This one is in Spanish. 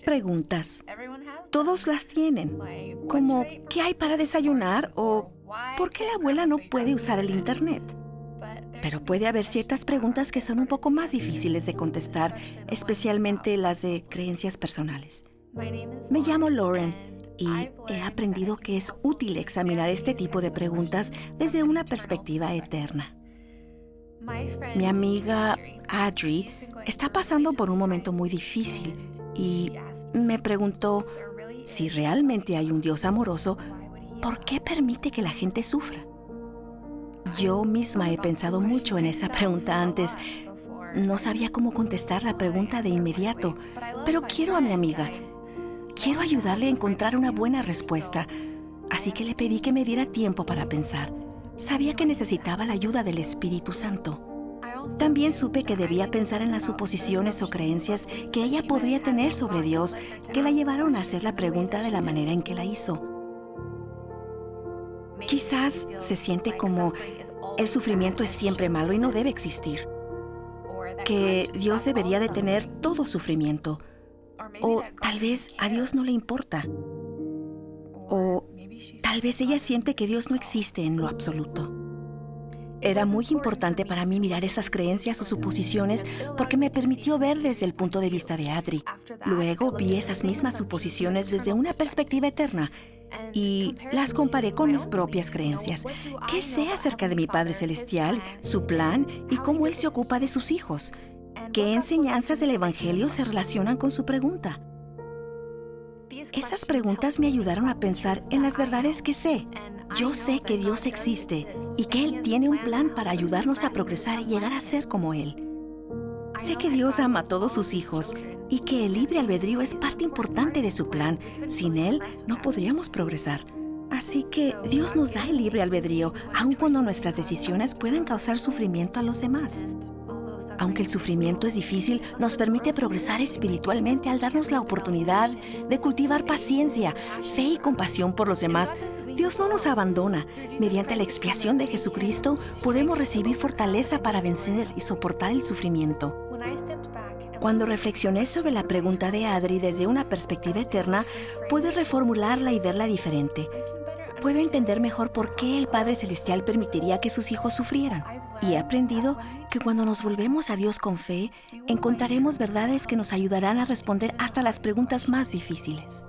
Preguntas. Todos las tienen. Como, ¿qué hay para desayunar? O, ¿por qué la abuela no puede usar el internet? Pero puede haber ciertas preguntas que son un poco más difíciles de contestar, especialmente las de creencias personales. Me llamo Lauren y he aprendido que es útil examinar este tipo de preguntas desde una perspectiva eterna. Mi amiga Audrey está pasando por un momento muy difícil y me preguntó si realmente hay un Dios amoroso, ¿por qué permite que la gente sufra? Yo misma he pensado mucho en esa pregunta antes. No sabía cómo contestar la pregunta de inmediato, pero quiero a mi amiga. Quiero ayudarle a encontrar una buena respuesta, así que le pedí que me diera tiempo para pensar. Sabía que necesitaba la ayuda del Espíritu Santo. También supe que debía pensar en las suposiciones o creencias que ella podría tener sobre Dios que la llevaron a hacer la pregunta de la manera en que la hizo. Quizás se siente como el sufrimiento es siempre malo y no debe existir. Que Dios debería detener todo sufrimiento. O tal vez a Dios no le importa. O tal vez ella siente que Dios no existe en lo absoluto. Era muy importante para mí mirar esas creencias o suposiciones porque me permitió ver desde el punto de vista de Audrey. Luego vi esas mismas suposiciones desde una perspectiva eterna y las comparé con mis propias creencias. ¿Qué sé acerca de mi Padre Celestial, su plan y cómo Él se ocupa de sus hijos? ¿Qué enseñanzas del Evangelio se relacionan con su pregunta? Esas preguntas me ayudaron a pensar en las verdades que sé. Yo sé que Dios existe y que Él tiene un plan para ayudarnos a progresar y llegar a ser como Él. Sé que Dios ama a todos sus hijos y que el libre albedrío es parte importante de su plan. Sin Él no podríamos progresar. Así que Dios nos da el libre albedrío, aun cuando nuestras decisiones puedan causar sufrimiento a los demás. Aunque el sufrimiento es difícil, nos permite progresar espiritualmente al darnos la oportunidad de cultivar paciencia, fe y compasión por los demás. Dios no nos abandona. Mediante la expiación de Jesucristo, podemos recibir fortaleza para vencer y soportar el sufrimiento. Cuando reflexioné sobre la pregunta de Audrey desde una perspectiva eterna, pude reformularla y verla diferente. Puedo entender mejor por qué el Padre Celestial permitiría que sus hijos sufrieran. Y he aprendido que cuando nos volvemos a Dios con fe, encontraremos verdades que nos ayudarán a responder hasta las preguntas más difíciles.